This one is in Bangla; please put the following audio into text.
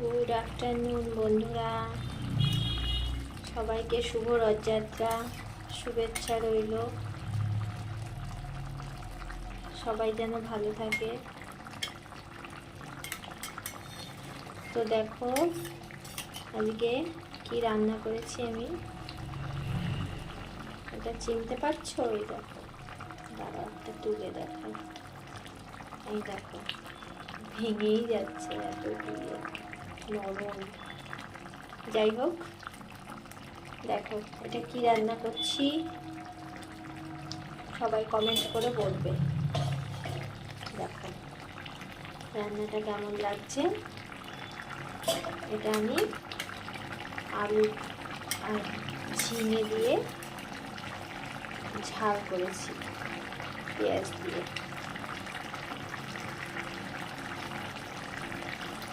গুড আফটারনুন বন্ধুরা, সবাইকে শুভ রথযাত্রা শুভেচ্ছা রইল। সবাই যেন ভালো থাকে। তো দেখো আজকে কি রান্না করেছি আমি, এটা চিনতে পারছো? এই দেখো, দাঁড়াও একটা তুলে দেখো। এই দেখো ভেঙেই যাচ্ছে, এত দিয়ে নরম। যাই হোক, দেখো এটা কি রান্না করছি, সবাই কমেন্ট করে বলবে। দেখো রান্নাটা কেমন লাগছে। এটা আমি আলু আর ঝিঙে দিয়ে ঝাল করেছি, পেঁয়াজ দিয়ে।